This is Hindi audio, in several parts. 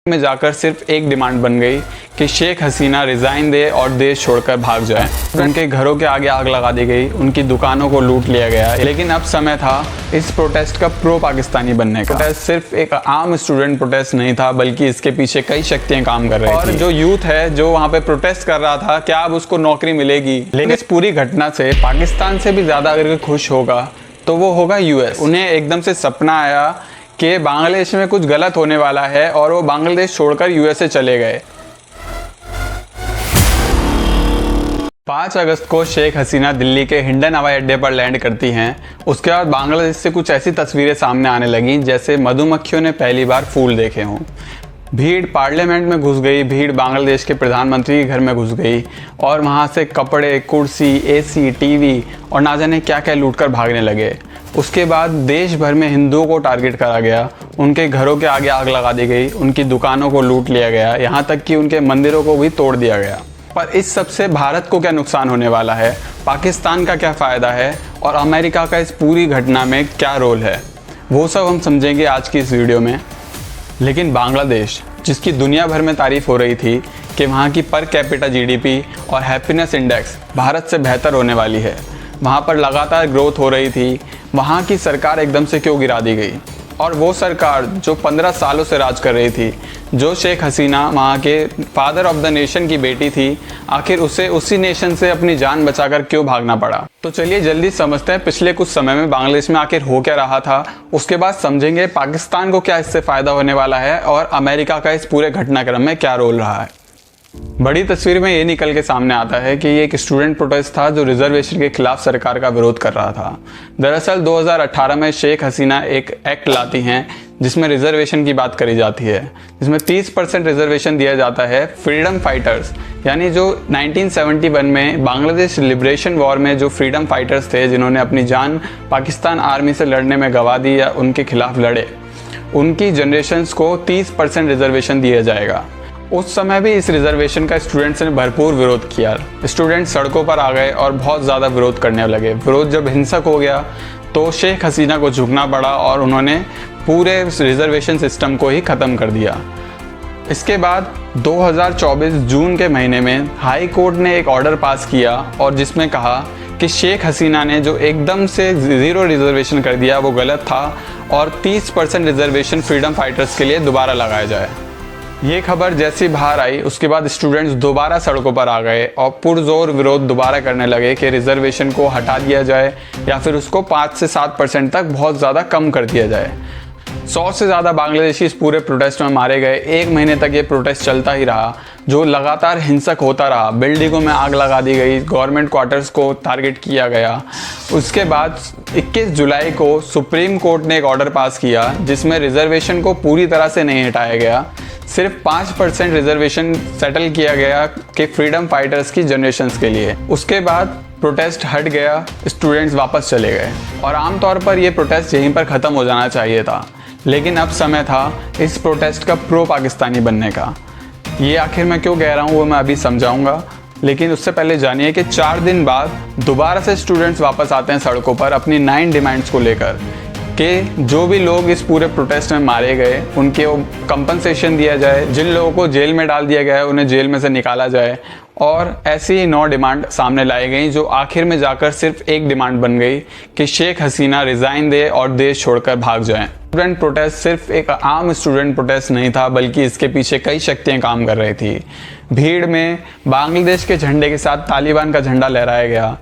में जाकर सिर्फ एक डिमांड बन गई कि शेख हसीना रिजाइन दे और देश छोड़कर भाग जाए। उनके घरों के आगे आग लगा दी गई, उनकी दुकानों को लूट लिया गया। लेकिन अब समय था इस प्रोटेस्ट का प्रो पाकिस्तानी बनने का। प्रोटेस्ट सिर्फ एक आम स्टूडेंट प्रोटेस्ट नहीं था, बल्कि इसके पीछे कई शक्तियां काम कर रही थी। और जो यूथ है जो वहाँ पे प्रोटेस्ट कर रहा था, क्या अब उसको नौकरी मिलेगी? लेकिन इस पूरी घटना से पाकिस्तान से भी ज्यादा अगर खुश होगा तो वो होगा यूएस। उन्हें एकदम से सपना आया कि बांग्लादेश में कुछ गलत होने वाला है और वो बांग्लादेश छोड़कर यूएसए चले गए। 5 अगस्त को शेख हसीना दिल्ली के हिंडन हवाई अड्डे पर लैंड करती हैं। उसके बाद बांग्लादेश से कुछ ऐसी तस्वीरें सामने आने लगीं जैसे मधुमक्खियों ने पहली बार फूल देखे हों। भीड़ पार्लियामेंट में घुस गई, भीड़ बांग्लादेश के प्रधानमंत्री के घर में घुस गई और वहाँ से कपड़े, कुर्सी, एसी, टीवी और ना जाने क्या क्या लूटकर भागने लगे। उसके बाद देश भर में हिंदुओं को टारगेट करा गया, उनके घरों के आगे आग लगा दी गई, उनकी दुकानों को लूट लिया गया, यहाँ तक कि उनके मंदिरों को भी तोड़ दिया गया। पर इस सब से भारत को क्या नुकसान होने वाला है, पाकिस्तान का क्या फ़ायदा है और अमेरिका का इस पूरी घटना में क्या रोल है, वो सब हम समझेंगे आज की इस वीडियो में। लेकिन बांग्लादेश, जिसकी दुनिया भर में तारीफ हो रही थी कि वहाँ की पर कैपिटा जीडीपी और हैप्पीनेस इंडेक्स भारत से बेहतर होने वाली है, वहाँ पर लगातार ग्रोथ हो रही थी, वहाँ की सरकार एकदम से क्यों गिरा दी गई? और वो सरकार जो 15 सालों से राज कर रही थी, जो शेख हसीना वहाँ के फादर ऑफ द नेशन की बेटी थी, आखिर उसे उसी नेशन से अपनी जान बचाकर क्यों भागना पड़ा? तो चलिए जल्दी समझते हैं पिछले कुछ समय में बांग्लादेश में आखिर हो क्या रहा था। उसके बाद समझेंगे पाकिस्तान को क्या इससे फ़ायदा होने वाला है और अमेरिका का इस पूरे घटनाक्रम में क्या रोल रहा है। बड़ी तस्वीर में ये निकल के सामने आता है कि ये एक स्टूडेंट प्रोटेस्ट था जो रिजर्वेशन के खिलाफ सरकार का विरोध कर रहा था। दरअसल 2018 में शेख हसीना एक एक्ट लाती हैं जिसमें रिजर्वेशन की बात करी जाती है, जिसमें 30% रिजर्वेशन दिया जाता है फ्रीडम फाइटर्स, यानी जो 1971 में बांग्लादेश लिबरेशन वॉर में जो फ्रीडम फाइटर्स थे, जिन्होंने अपनी जान पाकिस्तान आर्मी से लड़ने में गंवा दी या उनके खिलाफ लड़े, उनकी जनरेशन्स को 30% रिजर्वेशन दिया जाएगा। उस समय भी इस रिजर्वेशन का स्टूडेंट्स ने भरपूर विरोध किया। स्टूडेंट्स सड़कों पर आ गए और बहुत ज़्यादा विरोध करने लगे। विरोध जब हिंसक हो गया तो शेख हसीना को झुकना पड़ा और उन्होंने पूरे रिजर्वेशन सिस्टम को ही ख़त्म कर दिया। इसके बाद 2024 जून के महीने में हाई कोर्ट ने एक ऑर्डर पास किया और जिसमें कहा कि शेख हसीना ने जो एकदम से 0 रिजर्वेशन कर दिया वो गलत था और 30% रिजर्वेशन फ्रीडम फाइटर्स के लिए दोबारा लगाया जाए। ये खबर जैसी बाहर आई उसके बाद स्टूडेंट्स दोबारा सड़कों पर आ गए और पुरजोर विरोध दोबारा करने लगे कि रिजर्वेशन को हटा दिया जाए या फिर उसको 5 से 7% तक बहुत ज़्यादा कम कर दिया जाए। 100 से ज़्यादा बांग्लादेशी इस पूरे प्रोटेस्ट में मारे गए। 1 महीने तक ये प्रोटेस्ट चलता ही रहा, जो लगातार हिंसक होता रहा। बिल्डिंगों में आग लगा दी गई, गवर्नमेंट क्वार्टर्स को टारगेट किया गया। उसके बाद 21 जुलाई को सुप्रीम कोर्ट ने एक ऑर्डर पास किया जिसमें रिजर्वेशन को पूरी तरह से नहीं हटाया गया, सिर्फ 5% रिजर्वेशन सेटल किया गया कि फ्रीडम फाइटर्स की जनरेशन्स के लिए। उसके बाद प्रोटेस्ट हट गया, स्टूडेंट्स वापस चले गए और आमतौर पर यह प्रोटेस्ट यहीं पर ख़त्म हो जाना चाहिए था। लेकिन अब समय था इस प्रोटेस्ट का प्रो पाकिस्तानी बनने का। ये आखिर मैं क्यों कह रहा हूँ वो मैं अभी समझाऊंगा, लेकिन उससे पहले जानिए कि 4 दिन बाद दोबारा से स्टूडेंट्स वापस आते हैं सड़कों पर अपनी 9 डिमांड्स को लेकर कि जो भी लोग इस पूरे प्रोटेस्ट में मारे गए उनके कंपनसेशन दिया जाए, जिन लोगों को जेल में डाल दिया गया है उन्हें जेल में से निकाला जाए। और ऐसी ही 9 डिमांड सामने लाई गई जो आखिर में जाकर सिर्फ एक डिमांड बन गई कि शेख हसीना रिजाइन दे और देश छोड़कर भाग जाएं। स्टूडेंट प्रोटेस्ट सिर्फ एक आम स्टूडेंट प्रोटेस्ट नहीं था, बल्कि इसके पीछे कई शक्तियां काम कर रही थी। भीड़ में बांग्लादेश के झंडे के साथ तालिबान का झंडा लहराया गया,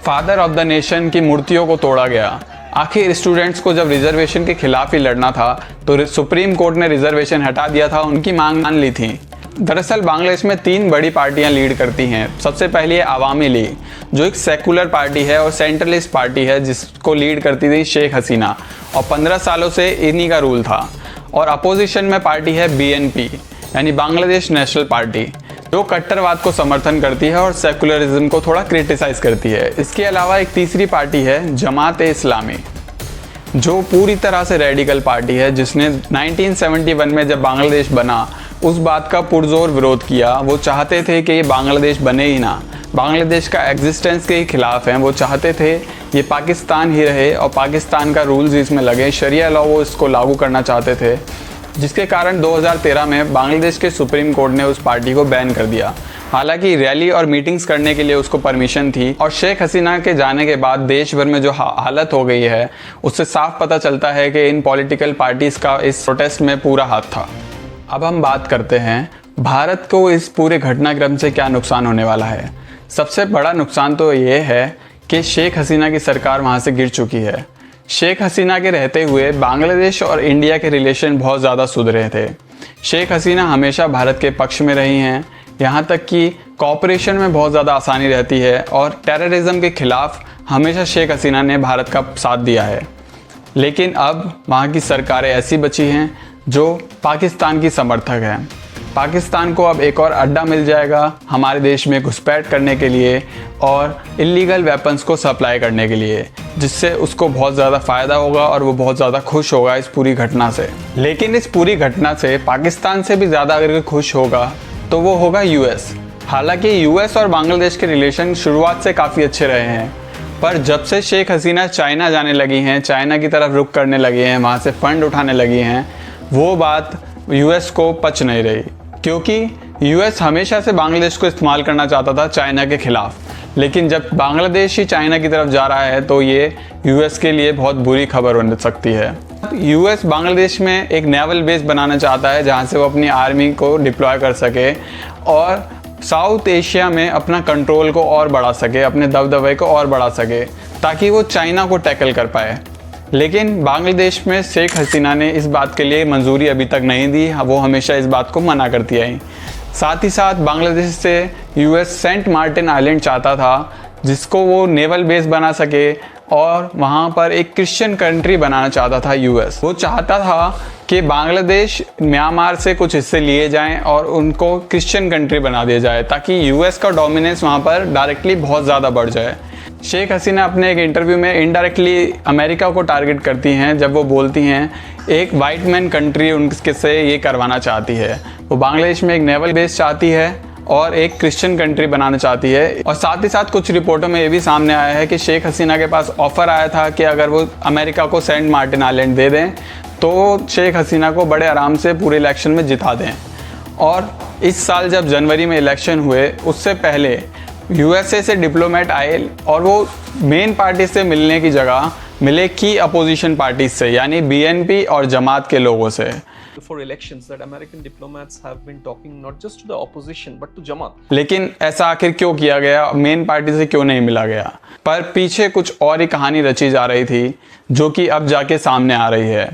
फादर ऑफ द नेशन की मूर्तियों को तोड़ा गया। आखिर स्टूडेंट्स को जब रिजर्वेशन के खिलाफ ही लड़ना था तो सुप्रीम कोर्ट ने रिजर्वेशन हटा दिया था, उनकी मांग मान ली थी। दरअसल बांग्लादेश में 3 बड़ी पार्टियां लीड करती हैं। सबसे पहली है आवामी लीग, जो एक सेकुलर पार्टी है और सेंट्रलिस्ट पार्टी है, जिसको लीड करती थी शेख हसीना और 15 सालों से इन्हीं का रूल था। और अपोजिशन में पार्टी है बीएनपी, यानी बांग्लादेश नेशनल पार्टी, जो कट्टरवाद को समर्थन करती है और सेकुलरिज्म को थोड़ा क्रिटिसाइज करती है। इसके अलावा एक तीसरी पार्टी है जमात-ए-इस्लामी, जो पूरी तरह से रेडिकल पार्टी है, जिसने 1971 में जब बांग्लादेश बना उस बात का पुरजोर विरोध किया। वो चाहते थे कि ये बांग्लादेश बने ही ना, बांग्लादेश का एग्जिस्टेंस के ही खिलाफ हैं। वो चाहते थे ये पाकिस्तान ही रहे और पाकिस्तान का रूल्स इसमें लगे, शरिया लॉ वो इसको लागू करना चाहते थे। जिसके कारण 2013 में बांग्लादेश के सुप्रीम कोर्ट ने उस पार्टी को बैन कर दिया। हालांकि रैली और मीटिंग्स करने के लिए उसको परमिशन थी, और शेख हसीना के जाने के बाद देश भर में जो हालत हो गई है उससे साफ पता चलता है कि इन पॉलिटिकल पार्टीज़ का इस प्रोटेस्ट में पूरा हाथ था। अब हम बात करते हैं भारत को इस पूरे घटनाक्रम से क्या नुकसान होने वाला है। सबसे बड़ा नुकसान तो ये है कि शेख हसीना की सरकार वहाँ से गिर चुकी है। शेख हसीना के रहते हुए बांग्लादेश और इंडिया के रिलेशन बहुत ज़्यादा सुधरे थे। शेख हसीना हमेशा भारत के पक्ष में रही हैं, यहाँ तक कि कॉपरेशन में बहुत ज़्यादा आसानी रहती है, और टेररिज्म के खिलाफ हमेशा शेख हसीना ने भारत का साथ दिया है। लेकिन अब वहाँ की सरकारें ऐसी बची हैं जो पाकिस्तान की समर्थक हैं। पाकिस्तान को अब एक और अड्डा मिल जाएगा हमारे देश में घुसपैठ करने के लिए और इलीगल वेपन्स को सप्लाई करने के लिए, जिससे उसको बहुत ज़्यादा फ़ायदा होगा और वो बहुत ज़्यादा खुश होगा इस पूरी घटना से। लेकिन इस पूरी घटना से पाकिस्तान से भी ज़्यादा अगर खुश होगा तो वो होगा यूएस। हालांकि यूएस और बांग्लादेश के रिलेशन शुरुआत से काफ़ी अच्छे रहे हैं, पर जब से शेख हसीना चाइना जाने लगी हैं, चाइना की तरफ रुख करने लगी हैं, वहाँ से फ़ंड उठाने लगी हैं, वो बात यूएस को पच नहीं रही, क्योंकि यूएस हमेशा से बांग्लादेश को इस्तेमाल करना चाहता था चाइना के खिलाफ। लेकिन जब बांग्लादेश ही चाइना की तरफ जा रहा है तो ये यूएस के लिए बहुत बुरी खबर हो सकती है। यूएस बांग्लादेश में एक नेवल बेस बनाना चाहता है जहां से वो अपनी आर्मी को डिप्लॉय कर सके और साउथ एशिया में अपना कंट्रोल को और बढ़ा सके, अपने दबदबे को और बढ़ा सके, ताकि वो चाइना को टैकल कर पाए। लेकिन बांग्लादेश में शेख हसीना ने इस बात के लिए मंजूरी अभी तक नहीं दी, वो हमेशा इस बात को मना करती आई। साथ ही साथ बांग्लादेश से यूएस सेंट मार्टिन आइलैंड चाहता था, जिसको वो नेवल बेस बना सके, और वहाँ पर एक क्रिश्चियन कंट्री बनाना चाहता था यूएस। वो चाहता था कि बांग्लादेश म्यांमार से कुछ हिस्से लिए जाएं और उनको क्रिश्चियन कंट्री बना दिया जाए, ताकि यूएस का डोमिनेंस वहाँ पर डायरेक्टली बहुत ज़्यादा बढ़ जाए। शेख हसीना अपने एक इंटरव्यू में इनडायरेक्टली अमेरिका को टारगेट करती हैं जब वो बोलती हैं एक वाइट मैन कंट्री उनके से ये करवाना चाहती है। वो बांग्लादेश में एक नेवल बेस चाहती है और एक क्रिश्चियन कंट्री बनाना चाहती है। और साथ ही साथ कुछ रिपोर्टों में ये भी सामने आया है कि शेख हसीना के पास ऑफ़र आया था कि अगर वो अमेरिका को सेंट मार्टिन आइलैंड दे दें तो शेख हसीना को बड़े आराम से पूरे इलेक्शन में जिता दें। और इस साल जब जनवरी में इलेक्शन हुए उससे पहले यूएसए से डिप्लोमेट आए और वो मेन पार्टी से मिलने की जगह मिले की अपोजिशन पार्टी से, यानी बीएनपी और जमात के लोगों से। Before elections that American diplomats have been talking not just to the opposition but to Jamaat. लेकिन ऐसा आखिर क्यों किया गया, मेन पार्टी से क्यों नहीं मिला गया? पर पीछे कुछ और ही कहानी रची जा रही थी जो कि अब जाके सामने आ रही है।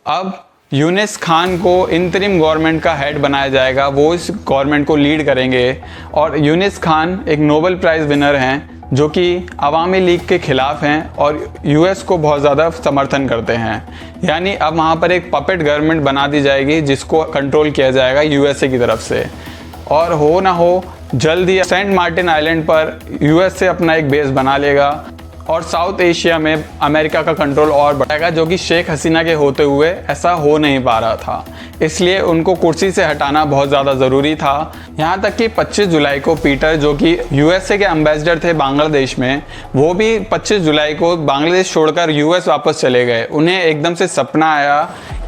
अब यूनिस खान को इंतरिम गवर्नमेंट का हेड बनाया जाएगा, वो इस गवर्नमेंट को लीड करेंगे। और यूनिस खान एक नोबेल प्राइज़ विनर हैं जो कि अवामी लीग के ख़िलाफ़ हैं और यूएस को बहुत ज़्यादा समर्थन करते हैं। यानी अब वहाँ पर एक पपेट गवर्नमेंट बना दी जाएगी जिसको कंट्रोल किया जाएगा यूएसए की तरफ से। और हो ना हो जल्द ही सेंट मार्टिन आइलैंड पर यूएसए अपना एक बेस बना लेगा और साउथ एशिया में अमेरिका का कंट्रोल और बढ़ाएगा, जो कि शेख हसीना के होते हुए ऐसा हो नहीं पा रहा था। इसलिए उनको कुर्सी से हटाना बहुत ज़्यादा ज़रूरी था। यहाँ तक कि 25 जुलाई को पीटर, जो कि यूएसए के एम्बेसडर थे बांग्लादेश में, वो भी 25 जुलाई को बांग्लादेश छोड़कर यूएस वापस चले गए। उन्हें एकदम से सपना आया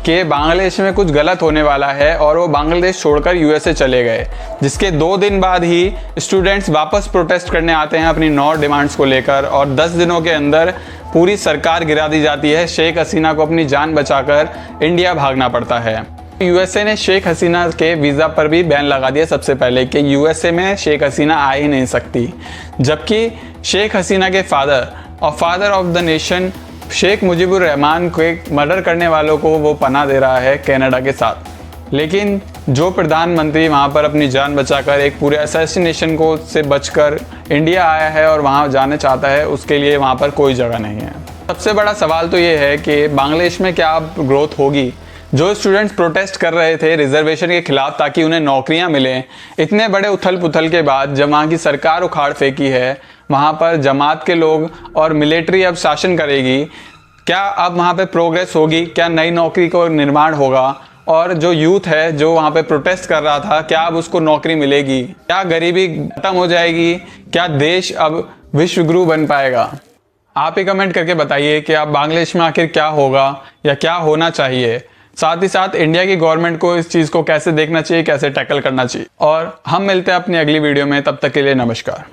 कि बांग्लादेश में कुछ गलत होने वाला है और वो बांग्लादेश छोड़कर यूएसए चले गए। जिसके 2 दिन बाद ही स्टूडेंट्स वापस प्रोटेस्ट करने आते हैं अपनी 9 डिमांड्स को लेकर, और 10 दिनों के अंदर पूरी सरकार गिरा दी जाती है। शेख हसीना को अपनी जान बचाकर इंडिया भागना पड़ता है। यूएसए ने शेख हसीना के वीज़ा पर भी बैन लगा दिया सबसे पहले कि यूएसए में शेख हसीना आ ही नहीं सकती। जबकि शेख हसीना के father of the nation Sheikh Mujibur Rahman को एक मर्डर करने वालों को वो पनाह दे रहा है कनाडा के साथ। लेकिन जो प्रधानमंत्री वहाँ पर अपनी जान बचाकर एक पूरे असैसिनेशन को से बचकर इंडिया आया है और वहाँ जाना चाहता है, उसके लिए वहाँ पर कोई जगह नहीं है। सबसे बड़ा सवाल तो ये है कि बांग्लादेश में क्या ग्रोथ होगी। जो स्टूडेंट्स प्रोटेस्ट कर रहे थे रिजर्वेशन के खिलाफ ताकि उन्हें नौकरियां मिलें, इतने बड़े उथल पुथल के बाद जब वहाँ की सरकार उखाड़ फेंकी है, वहाँ पर जमात के लोग और मिलिट्री अब शासन करेगी, क्या अब वहाँ पे प्रोग्रेस होगी? क्या नई नौकरी को निर्माण होगा? और जो यूथ है जो वहाँ पे प्रोटेस्ट कर रहा था, क्या अब उसको नौकरी मिलेगी? क्या गरीबी खत्म हो जाएगी? क्या देश अब विश्व गुरु बन पाएगा? आप ही कमेंट करके बताइए कि आप बांग्लादेश में आखिर क्या होगा या क्या होना चाहिए। साथ ही साथ इंडिया की गवर्नमेंट को इस चीज़ को कैसे देखना चाहिए, कैसे टैकल करना चाहिए। और हम मिलते हैं अपनी अगली वीडियो में, तब तक के लिए नमस्कार।